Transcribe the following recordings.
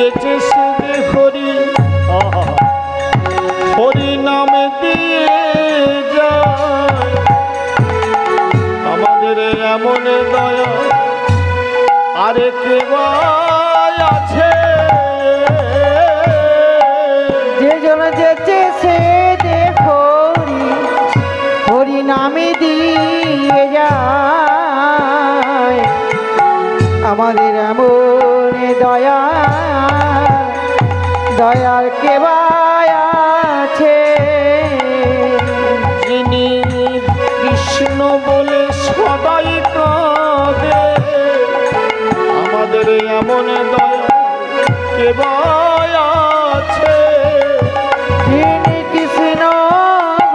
যেচে সে হরি হরি নামে দিয়ে যায় আমাদের এমন দয়া আরে কে আছে যে জন যেচে সে হরি হরি নামে দিয়ে যায় আমাদের এমন দয়া দয়ার কে আছে যিনি কৃষ্ণ বলে সদাই কাঁদে আমাদের এমন দয়া কে আছে যিনি কৃষ্ণ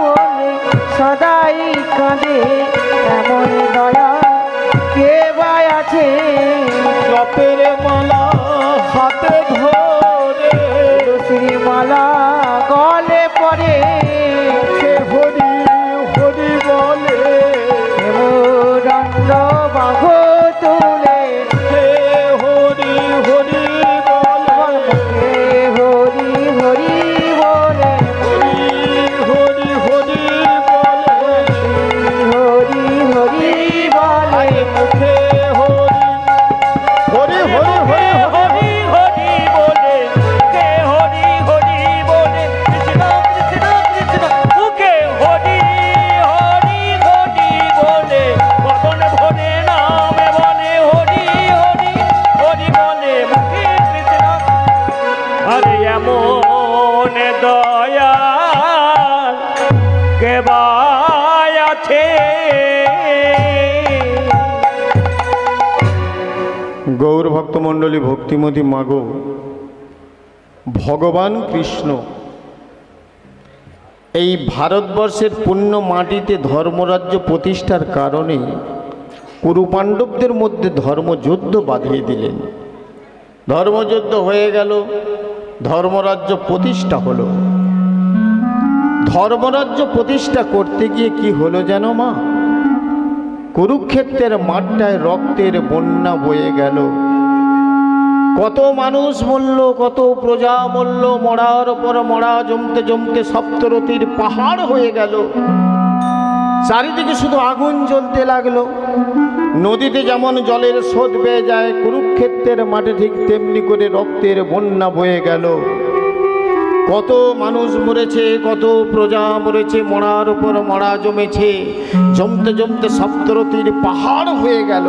বলে সদাই কাঁদে এমন দয়া কে আছে জপের মালা হাতে ধরে শ্রীমালা গলে পড়ে সে হরি হরি বলে দণ্ড বাঘ তুলে হে হরি হরি বলে হে হরি হরি বলে হরি হরি হরি বলে হরি হরি বলে আরে মুখে হরি হরি হরি হরি হরি বলে কে হরি হরি বলে কৃষ্ণ কৃষ্ণ কৃষ্ণ মুখে হরি হরি হরি বলে বদন ভরে নামে বলে হরি হরি হরি বলে মুখে কৃষ্ণ আরে এমন দয়া কে আছে গৌর ভক্তমণ্ডলী ভক্তিমতী মাগো ভগবান কৃষ্ণ এই ভারতবর্ষের পুণ্য মাটিতে ধর্মরাজ্য প্রতিষ্ঠার কারণে কুরুপাণ্ডবদের মধ্যে ধর্মযুদ্ধ বাঁধিয়ে দিলেন। ধর্মযুদ্ধ হয়ে গেল, ধর্মরাজ্য প্রতিষ্ঠা হলো। ধর্মরাজ্য প্রতিষ্ঠা করতে গিয়ে কি হলো জানো মা? কুরুক্ষেত্রের মাঠটায় রক্তের বন্যা বয়ে গেল। কত মানুষ মরল, কত প্রজা মরল, মরার পর মরা জমতে জমতে সপ্তরতির পাহাড় হয়ে গেল। চারিদিকে শুধু আগুন জ্বলতে লাগলো। নদীতে যেমন জলের স্রোত বেয়ে যায়, কুরুক্ষেত্রের মাঠে ঠিক তেমনি করে রক্তের বন্যা বয়ে গেল। কত মানুষ মরেছে, কত প্রজা মরেছে, মরার উপর মরা জমেছে, জমতে জমতে সপ্তরতির পাহাড় হয়ে গেল।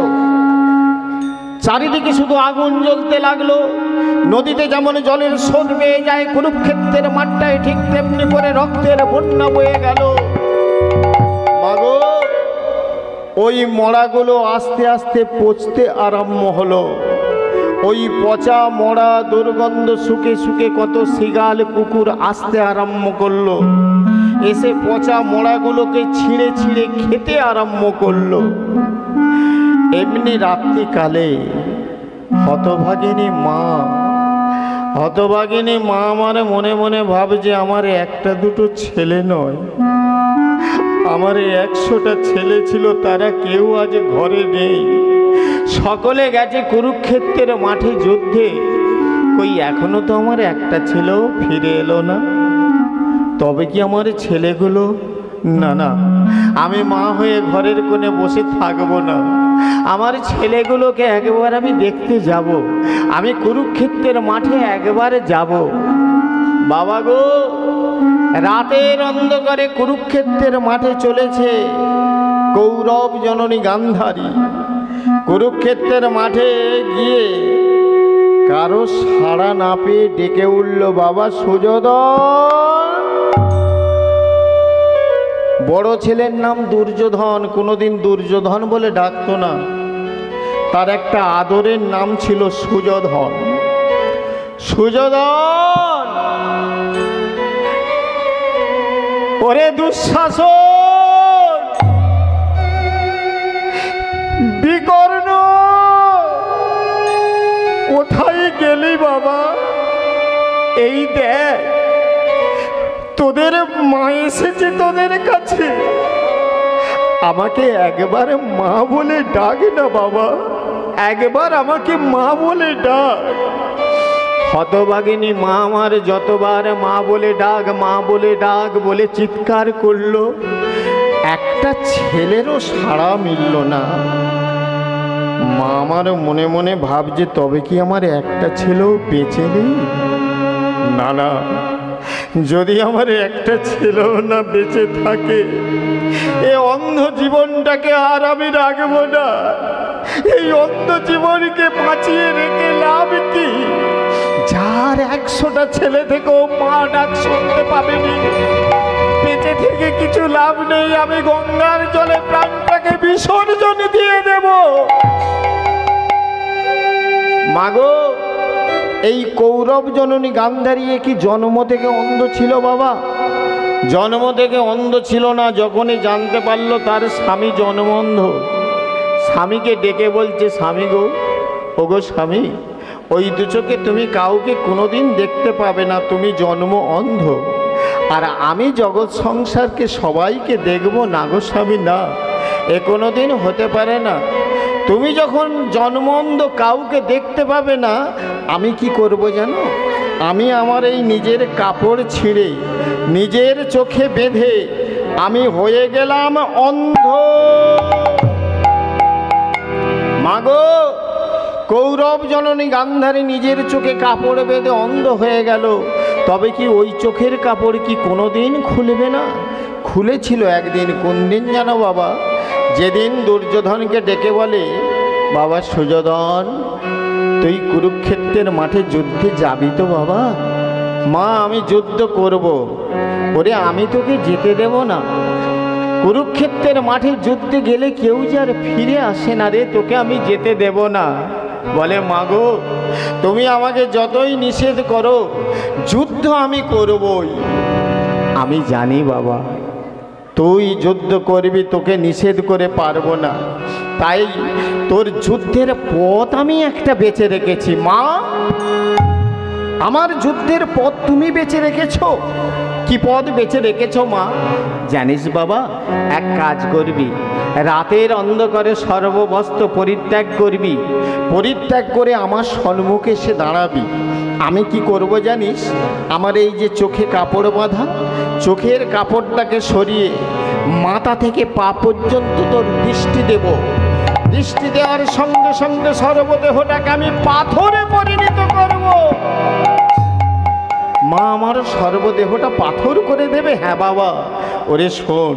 চারিদিকে শুধু আগুন জ্বলতে লাগলো। নদীতে যেমন জলের স্রোত বেয়ে যায়, কুরুক্ষেত্রের মাঠটায় ঠিক তেমনি করে রক্তের বন্যা বয়ে গেল। মাগো, ওই মরাগুলো আস্তে আস্তে পচতে আরম্ভ হলো। ওই পচা মরা দুর্গন্ধ শুকে শুকে কত শিগাল কুকুর আসতে আরম্ভ করলো। এসে পচা মরাগুলোকে ছিঁড়ে ছিঁড়ে খেতে আরম্ভ করলো। এমনি রাত্রিকালে হতভাগিনী মা আমার মনে মনে ভাবছে, আমার একটা দুটো ছেলে নয়, আমার 100টা ছেলে ছিল, তারা কেউ আজ ঘরে নেই। সকলে গেছে কুরুক্ষেত্রের মাঠে যুদ্ধে। কই এখনো তো আমার একটা ছেলেও ফিরে এলো না। তবে কি আমার ছেলেগুলো? না, আমি মা হয়ে ঘরের কোণে বসে থাকবো না। আমার ছেলেগুলোকে একবার আমি দেখতে যাব। আমি কুরুক্ষেত্রের মাঠে একবারে যাব। বাবা গো, রাতের অন্ধকারে কুরুক্ষেত্রের মাঠে চলেছে কৌরব জননী গান্ধারী। কুরুক্ষেত্রের মাঠে গিয়ে কারো সাড়া না পেয়ে ডেকে উঠল, বাবা সুযোধন। বড় ছেলের নাম দুর্যোধন, কোনোদিন দুর্যোধন বলে ডাকতো না। তার একটা আদরের নাম ছিল সুযোধন। সুযোধন, ওরে দুঃশাসন, বিকর্ণ, কোথায় গেলি বাবা? এই দেখ, তোদের মা এসেছে তোদের কাছে। আমাকে একবার মা বলে ডাক না বাবা, একবার আমাকে মা বলে ডাক। হতভাগিনী মা আমার যতবার মা বলে ডাক, মা বলে ডাক বলে চিৎকার করলো, একটা ছেলেরও সাড়া মিলল না। মা আমার মনে মনে ভাবছে তবে কি আমার একটা ছেলেও বেঁচে নেই? না না, যদি আমার একটা ছেলেও না বেঁচে থাকে, এই অন্ধ জীবনটাকে আর আমি রাখবো না। এই অন্ধ জীবনকে বাঁচিয়ে রেখে লাভ কি? যার 100টা ছেলে থেকেও মা ডাক শুনতে পাবেনি, বেঁচে থেকে কিছু লাভ নেই। আমি গঙ্গার জলে প্রাণটাকে বিসর্জন দিয়ে দেব। মাগো, এই কৌরব জননী গান্ধারী কি জন্ম থেকে অন্ধ ছিল বাবা? জন্ম থেকে অন্ধ ছিল না। যখনই জানতে পারলো তার স্বামী জন্ম অন্ধ, স্বামীকে ডেকে বলছে, স্বামী গো, ওগো স্বামী, ওই দু চোখে তুমি কাউকে কোনোদিন দেখতে পাবে না, তুমি জন্ম অন্ধ। আর আমি জগৎ সংসারকে সবাইকে দেখবো না গো স্বামী, না, এ কোনোদিন হতে পারে না। তুমি যখন জন্ম অন্ধ, কাউকে দেখতে পাবে না, আমি কি করব জানো? আমি আমার এই নিজের কাপড় ছিঁড়ে নিজের চোখে বেঁধে আমি হয়ে গেলাম অন্ধ। মাগো, কৌরব জননী গান্ধারী নিজের চোখে কাপড় বেঁধে অন্ধ হয়ে গেল, তবে কি ওই চোখের কাপড় কি কোনোদিন খুলবে না? খুলেছিল একদিন। কোন দিন জানো বাবা? যেদিন দুর্যোধনকে ডেকে বলে, বাবা সুযোধন, তুই কুরুক্ষেত্রের মাঠে যুদ্ধে যাবি তো বাবা? মা, আমি যুদ্ধ করব। ওরে, আমি তোকে যেতে দেব না। কুরুক্ষেত্রের মাঠে যুদ্ধে গেলে কেউ যার ফিরে আসে না রে, তোকে আমি যেতে দেব না। বলে, মাগো, তুমি আমাকে যতই নিষেধ করো, যুদ্ধ আমি করবই। আমি জানি বাবা, তুই যুদ্ধ করবি, তোকে নিষেধ করে পারবো না। তাই তোর যুদ্ধের পথ আমি একটা বেছে রেখেছি। মা, আমার যুদ্ধের পথ তুমি বেছে রেখেছো। কি পথ বেছে রেখেছো মা? জানিস বাবা, এক কাজ করবি, রাতের অন্ধকারে সর্ববস্ত্র পরিত্যাগ করবি, পরিত্যাগ করে আমার সম্মুখে এসে দাঁড়াবি। আমি কি করব জানিস? আমার এই যে চোখে কাপড় বাঁধা, চোখের কাপড়টাকে সরিয়ে মাথা থেকে পা পর্যন্ত তোর দৃষ্টি দেব। দৃষ্টি দেওয়ার সঙ্গে সঙ্গে সর্বদেহটাকে আমি পাথরে পরিণত করব। মা আমার সর্বদেহটা পাথর করে দেবে। হ্যাঁ বাবা। ওরে শোন,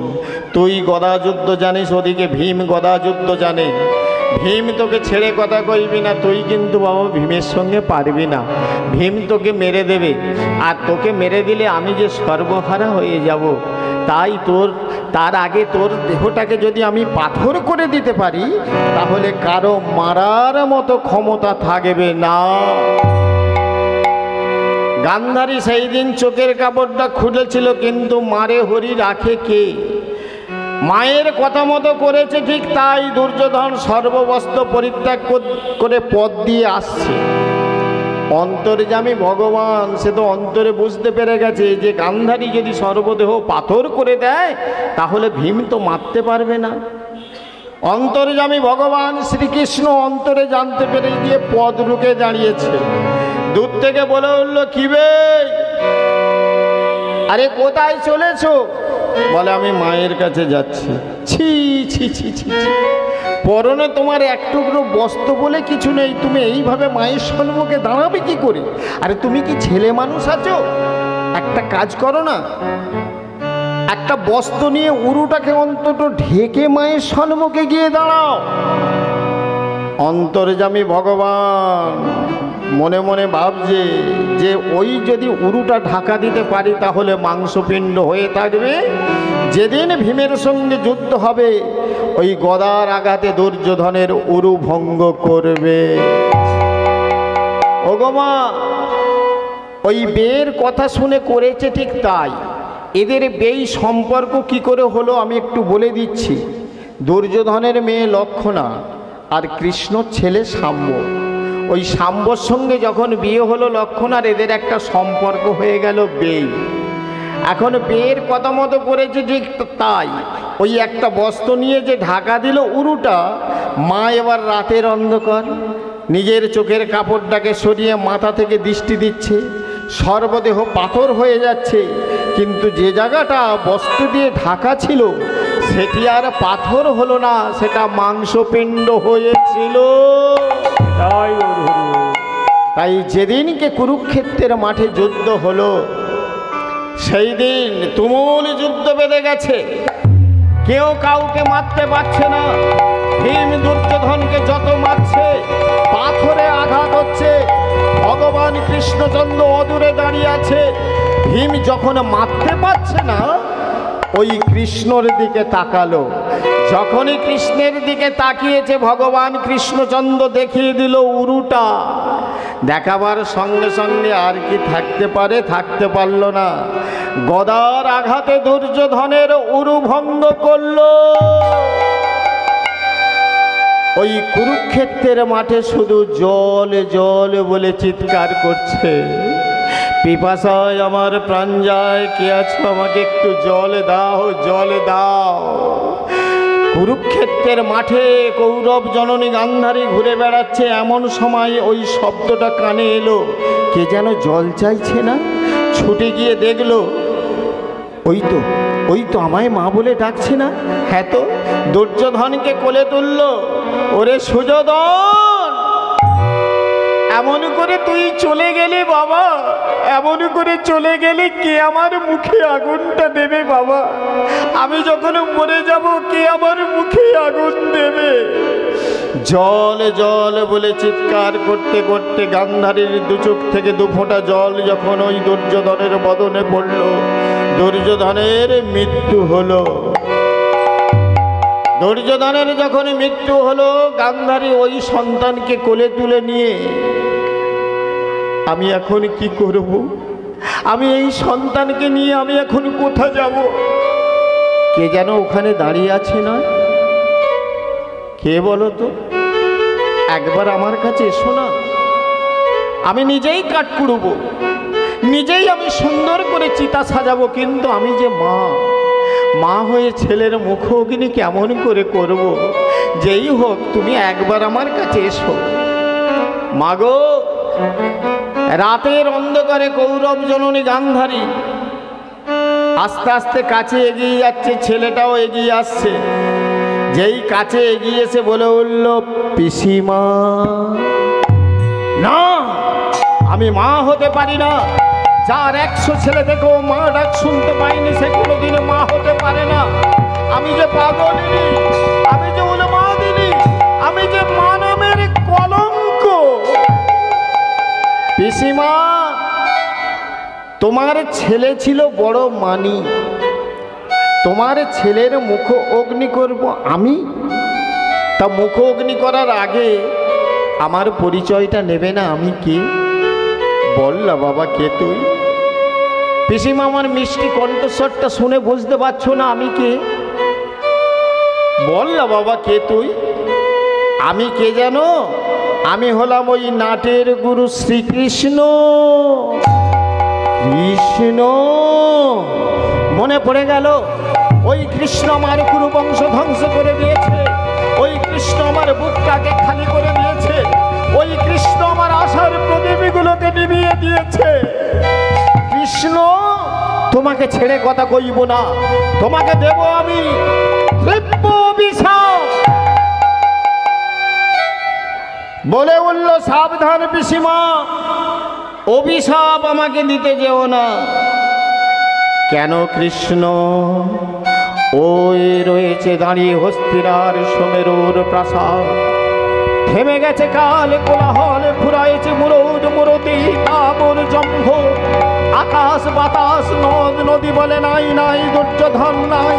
তুই গদা যুদ্ধ জানিস, ওদিকে ভীম গদা যুদ্ধ জানে। ভীম তোকে ছেড়ে কথা কইবি না, তুই কিন্তু বাবা ভীমের সঙ্গে পারবি না। ভীম তোকে মেরে দেবে, আর তোকে মেরে দিলে আমি যে সর্বহারা হয়ে যাব। তাই তার আগে তোর দেহটাকে যদি আমি পাথর করে দিতে পারি, তাহলে কারো মারার মতো ক্ষমতা থাকবে না। গান্ধারী সেই দিন চোখের কাপড়টা খুলেছিল, কিন্তু মারে হরি রাখে কে? মায়ের কথা মতো করেছে ঠিক তাই। দুর্যোধন সর্ববস্ত্র পরিত্যাগ করে পথ দিয়ে আসছে। অন্তর্যামী ভগবান সে তো অন্তরে বুঝতে পেরে গেছে যে গান্ধারী যদি সর্বদেহ পাথর করে দেয়, তাহলে ভীম তো মারতে পারবে না। অন্তর্যামী ভগবান শ্রীকৃষ্ণ অন্তরে জানতে পেরে গিয়ে পথ রুকে দাঁড়িয়েছে। দূর থেকে বলে উঠল, কি বে, আরে কোথায় চলেছো? বলে, আমি মায়ের কাছে যাচ্ছি। ছি ছি ছি ছি, পরনে তোমার এক টুকরো বস্ত্র বলে কিছু নেই, তুমি এইভাবে মায়ের সম্মুখে দাঁড়াবে কি করে? আরে তুমি কি ছেলে মানুষ আছো? একটা কাজ করো না, একটা বস্ত্র নিয়ে উরুটাকে অন্তত ঢেকে মায়ের সম্মুখে গিয়ে দাঁড়াও। অন্তর্যামী ভগবান মনে মনে ভাবছে যে ওই যদি উরুটা ঢাকা দিতে পারি, তাহলে মাংসপিণ্ড হয়ে থাকবে। যেদিন ভীমের সঙ্গে যুদ্ধ হবে, ওই গদার আঘাতে দুর্যোধনের উরু ভঙ্গ করবে। ওগো মা, ওই বের কথা শুনে করেছে ঠিক তাই। এদের বেই সম্পর্ক কি করে হলো আমি একটু বলে দিচ্ছি। দুর্যোধনের মেয়ে লক্ষণা আর কৃষ্ণর ছেলে শাম্ব, ওই শাম্বর সঙ্গে যখন বিয়ে হলো লক্ষণার, এদের একটা সম্পর্ক হয়ে গেল বেই। এখন বের কথা মতো করেছে ঠিক তাই। ওই একটা বস্ত্র নিয়ে যে ঢাকা দিল উরুটা, মা এবার রাতের অন্ধকার নিজের চোখের কাপড়টাকে সরিয়ে মাথা থেকে দৃষ্টি দিচ্ছে, সর্বদেহ পাথর হয়ে যাচ্ছে, কিন্তু যে জায়গাটা বস্ত্র দিয়ে ঢাকা ছিল সেটি আর পাথর হলো না, সেটা মাংসপিণ্ড হয়েছিল। তাই যেদিনকে কুরুক্ষেত্রের মাঠে যুদ্ধ হলো সেই দিন তুমুল যুদ্ধ বেঁধে গেছে, কেউ কাউকে মারতে পারছে না। ভীম দুর্যোধনকে যত মারছে পাথরে আঘাত হচ্ছে। ভগবান কৃষ্ণচন্দ্র অদূরে দাঁড়িয়ে আছে, ভীম যখন মারতে পারছে না ওই কৃষ্ণর দিকে তাকালো। যখনই কৃষ্ণের দিকে তাকিয়েছে ভগবান কৃষ্ণচন্দ্র দেখিয়ে দিল উরুটা। দেখাবার সঙ্গে সঙ্গে আর কি থাকতে পারে, থাকতে পারল না, গদার আঘাতে দুর্যোধনের উরু ভঙ্গ করল। ওই কুরুক্ষেত্রের মাঠে শুধু জল জল বলে চিৎকার করছে, পিপাসায় আমার প্রাণ যায়, কে আছো আমাকে একটু জল দাও, জল দাও। কুরুক্ষেত্রের মাঠে কৌরব জননী গান্ধারী ঘুরে বেড়াচ্ছে, এমন সময় ওই শব্দটা কানে এলো, কে যেন জল চাইছে না। ছুটে গিয়ে দেখলো ওই তো আমায় মা বলে ডাকছে না। হ্যাঁ তো, দুর্যোধনকে কোলে তুললো। ওরে সুযোধন, এমন করে তুই চলে গেলি বাবা, এমন করে চলে গেলি, কে আমার মুখে আগুনটা দেবে বাবা? আমি যখন মরে যাব কে আমার মুখে আগুন দেবে? জল জল বলে চিৎকার করতে করতে গান্ধারীর দু চোখ থেকে দু ফোঁটা জল যখন ওই দুর্যোধনের বদনে পড়ল, দুর্যোধনের মৃত্যু হলো। দুর্যোধনের যখন মৃত্যু হলো, গান্ধারী ওই সন্তানকে কোলে তুলে নিয়ে, আমি এখন কি করব? আমি এই সন্তানকে নিয়ে আমি এখন কোথায় যাব? কে যেন ওখানে দাঁড়িয়ে আছে না, কে বলো তো? একবার আমার কাছে এসো না, আমি নিজেই কাঠ কুড়ব, নিজেই আমি সুন্দর করে চিতা সাজাবো, কিন্তু আমি যে মা হয়ে ছেলের মুখ অগ্নি কেমন করে করব? যেই হোক তুমি একবার আমার কাছে এসো। মাগো, রাতের অন্ধকারে কৌরব জননী গান্ধারী আস্তে আস্তে কাছে এগিয়ে যাচ্ছে, ছেলেটাও এগিয়ে আসছে। যেই কাছে এগিয়ে এসে বলে উঠল, পিসিমা। না, আমি মা হতে পারি না। যার 100 ছেলে থেকেও মা ডাক শুনতে পাইনি, সে কোনোদিন মা হতে পারে না। আমি যে পাগলিনী, আমি যে উন্মাদিনী, আমি যে মা নামের কলঙ্ক। পিসিমা, তোমার ছেলে ছিল বড় মানি, তোমার ছেলের মুখ অগ্নি করব আমি? তা মুখ অগ্নি করার আগে আমার পরিচয়টা নেবে না? আমি কে? বল না বাবা, কে তুই? পিসিমা, আমার মিষ্টি কণ্ঠস্বরটা শুনে বুঝতে পারছো না আমি কে? বল না বাবা, কে তুই? আমি কে জানো? আমি হলাম ওই নাটের গুরু শ্রীকৃষ্ণ। কৃষ্ণ মনে পড়ে গেল, ওই কৃষ্ণ আমার কুরু বংশ ধ্বংস করে দিয়েছে, ওই কৃষ্ণ আমার বুকটাকে খালি করে দিয়েছে, ওই কৃষ্ণ আমার আশার প্রদীপগুলোকে নিভিয়ে দিয়েছে। কৃষ্ণ, তোমাকে ছেড়ে কথা কইব না, তোমাকে দেব আমি দিব্য অভিশাপ। বলে উঠল, সাবধান পিসিমা, অভিশাপ আমাকে দিতে যেও না। কেন কৃষ্ণ? ওই রয়েছে দাঁড়িয়ে হস্তিনার সুমেরুর প্রাসাদ, থেমে গেছে কাল কোলাহল, ফুরাইছে মুরুদ মুরতি তাবর জম্ভ, আকাশ বাতাস নদ নদী বলে নাই নাই, দুর্যোধন নাই।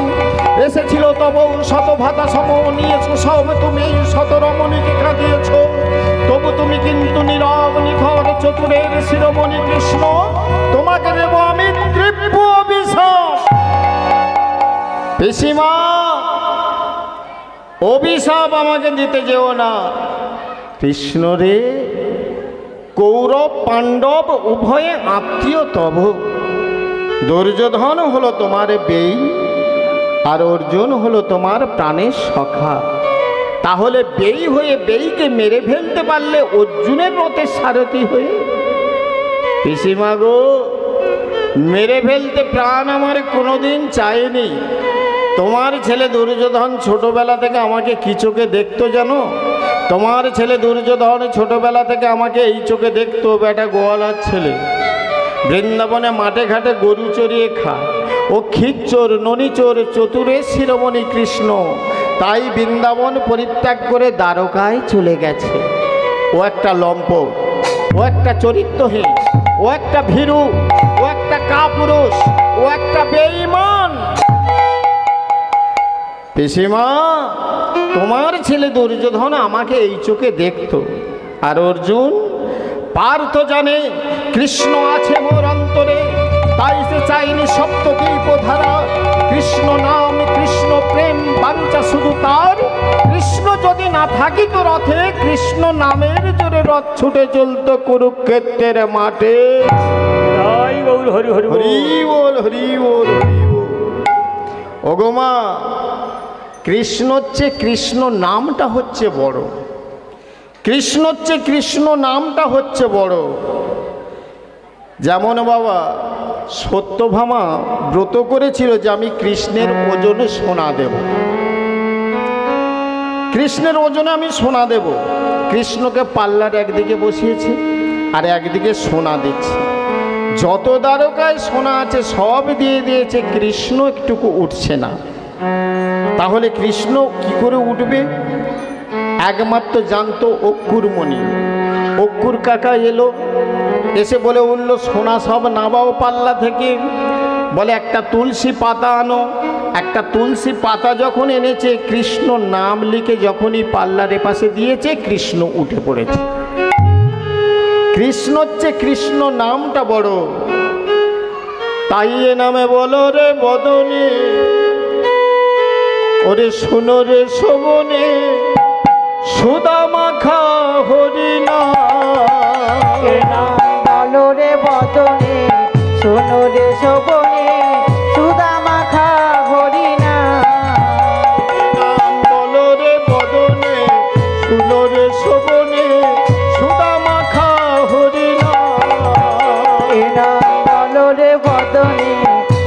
এসেছিল তব শত ভাতা সম, নিয়েছো সব তুমি, শত রমণীকে কাঁদিয়েছ, তবু তুমি কিন্তু নীরব নিখর চতুরের শিরোমণি কৃষ্ণ। তোমাকে দেব আমি দিব্য অভিশাপ। পিসিমা, অভিশাপ আমাকে দিতে যেও না। কৃষ্ণ রে, কৌরব পাণ্ডব উভয়ে আত্মীয় তব। দুর্যোধন হলো তোমার বেই, আর অর্জুন হলো তোমার প্রাণের সখা। তাহলে বেই হয়ে বেইকে মেরে ফেলতে পারলে অর্জুনের রথের সারথি হয়ে। পিসিমা গো, মেরে ফেলতে প্রাণ আমার কোনোদিন চায়নি। তোমার ছেলে দুর্যোধন ছোটবেলা থেকে আমাকে কি চোখে দেখতো জানো? তোমার ছেলে দুর্যোধন ছোটবেলা থেকে আমাকে এই চোখে দেখতো, বেটা গোয়ালার ছেলে, বৃন্দাবনে মাঠে ঘাটে গরু চড়িয়ে খায়, ও খিচ্চোর ননিচোর চতুরের শিরোমণি কৃষ্ণ, তাই বৃন্দাবন পরিত্যাগ করে দ্বারকায় চলে গেছে। ও একটা লম্পট, ও একটা চরিত্রহীন, ও একটা ভীরু, ও একটা কাপুরুষ, ও একটা বেঈমান। পিসিমা, তোমার ছেলে দুর্যোধন আমাকে এই চোখে দেখতো। আর অর্জুন পার্থ জানে কৃষ্ণ আছে মোর অন্তরে, তাই সে চাইনি সপ্তদ্বীপ ধারা। কৃষ্ণ নাম কৃষ্ণ প্রেম বাঞ্ছা শুধু তার। কৃষ্ণ যদি না থাকিত রথে, কৃষ্ণ নামের জোরে রথ ছুটে চলত কুরুক্ষেত্রের মাঠে। জয় গৌর হরি হরি বল। হরি বল, হরি বল, হরি বল। ওগো মা, কৃষ্ণ হচ্ছে কৃষ্ণ নামটা হচ্ছে বড়। কৃষ্ণ হচ্ছে কৃষ্ণ নামটা হচ্ছে বড়। যেমন বাবা সত্যভামা ব্রত করেছিল যে আমি কৃষ্ণের ওজনে সোনা দেব, কৃষ্ণের ওজনে আমি সোনা দেব। কৃষ্ণকে পাল্লার একদিকে বসিয়েছে আর একদিকে সোনা দিচ্ছে। যত দ্বারকায় সোনা আছে সব দিয়ে দিয়েছে, কৃষ্ণ একটুকু উঠছে না। তাহলে কৃষ্ণ কি করে উঠবে? একমাত্র জানতো অক্কুরমণি। অক্কুর কাকা এলো, এসে বলে উঠল সোনা সব নাবাও পাল্লা থেকে। বলে একটা তুলসী পাতা আনো। একটা তুলসী পাতা যখন এনেছে, কৃষ্ণ নাম লিখে যখনই পাল্লার এপাশে দিয়েছে, কৃষ্ণ উঠে পড়েছে। কৃষ্ণ হচ্ছে কৃষ্ণ নামটা বড়। তাই এ নামে বলো রে বদনে, ওরে শুনো রে শোভনে, সুদা মাখা হরিনাম। এ নাম বলো রে বদনে, শোনো রে শোভনে, সুদা মাখা হরিনাম। নাম বলো রে বদনে, শুনো রে শোভনে, সুদা মাখা হরিনাম। এ নাম বলো রে বদনে,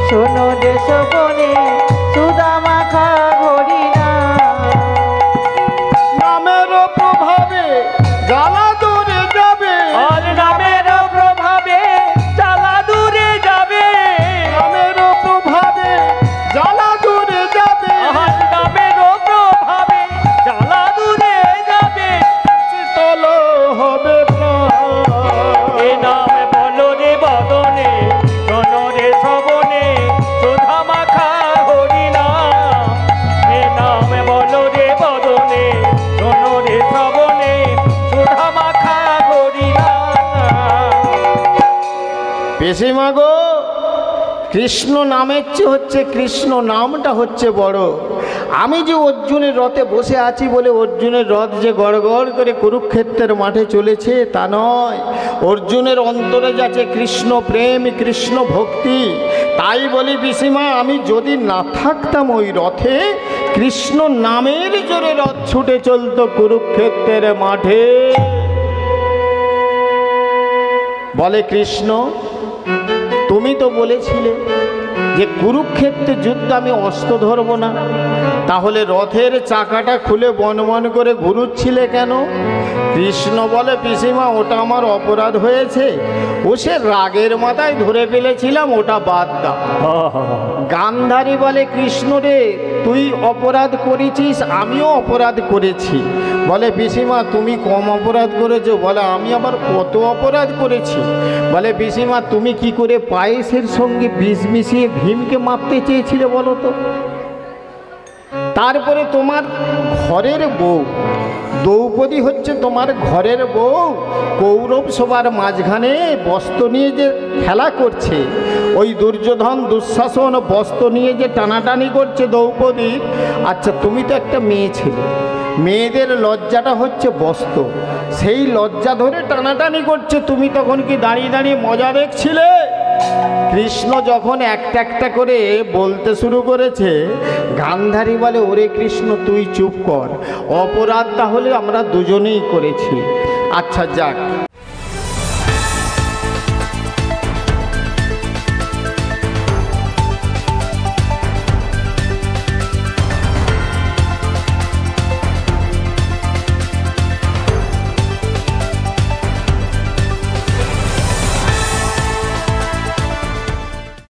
শোনো রে শোভনে, সুদা মাখা হরিনাম। নামের প্রভাবে জ্বালা দূরে যাবে, আর নামের প্রভাবে জ্বালা দূরে যাবে। নামের প্রভাবে জ্বালা দূরে যাবে, আর নামের প্রভাবে জ্বালা দূরে যাবে। শীতল হবে প্রাণ। এ নাম বলো রে বদনে, শোনো রে শোভনে, সুধা মাখা হরিনাম। এ নাম বলো রে বদনে, শোনো রে শোভনে, সুধা মাখা হরিনাম। পিসিমা গো, কৃষ্ণ নামের চেয়ে হচ্ছে কৃষ্ণ নামটা হচ্ছে বড়। আমি যে অর্জুনের রথে বসে আছি বলে অর্জুনের রথ যে গড় গড় করে কুরুক্ষেত্রের মাঠে চলেছে তা নয়। অর্জুনের অন্তরে যাচ্ছে কৃষ্ণ প্রেম, কৃষ্ণ ভক্তি। তাই বলি পিসিমা, আমি যদি না থাকতাম ওই রথে, কৃষ্ণ নামের জোরে রথ ছুটে চলতো কুরুক্ষেত্রের মাঠে। বলে কৃষ্ণ, তুমি তো বলেছিলে যে কুরুক্ষেত্রে যুদ্ধ আমি অস্ত্র ধরব না, তাহলে রথের চাকাটা খুলে বন বন করে ঘুরুচ্ছিলে কেন? কৃষ্ণ বলে পিসিমা, ওটা আমার অপরাধ হয়েছে, ও সে রাগের মাথায় ধরে ফেলেছিলাম, ওটা বাদ দাও। গান্ধারী বলে কৃষ্ণ রে, তুই অপরাধ করেছিস, আমিও অপরাধ করেছি। বলে পিসিমা, তুমি কম অপরাধ করেছো? বলে আমি আবার কত অপরাধ করেছি। বলে পিসিমা, তুমি কি করে পায়েসের সঙ্গে বিষ মিশিয়ে ভীমকে মারতে চেয়েছিলে বলো তো? তারপরে তোমার ঘরের বউ দ্রৌপদী হচ্ছে তোমার ঘরের বউ, কৌরব সবার মাঝখানে বস্ত্র নিয়ে যে খেলা করছে, ওই দুর্যোধন দুঃশাসন বস্ত্র নিয়ে যে টানাটানি করছে দ্রৌপদীর। আচ্ছা, তুমি তো একটা মেয়ে ছিলে, মেয়েদের লজ্জাটা হচ্ছে বস্ত্র, সেই লজ্জা ধরে টানাটানি করছে, তুমি তখন কি দাঁড়িয়ে দাঁড়িয়ে মজা দেখছিলে? কৃষ্ণ যখন একটা একটা করে বলতে শুরু করেছে, গান্ধারী বলে, ওরে কৃষ্ণ তুই চুপ কর, অপরাধ তাহলে আমরা দুজনেই করেছি। আচ্ছা যাক,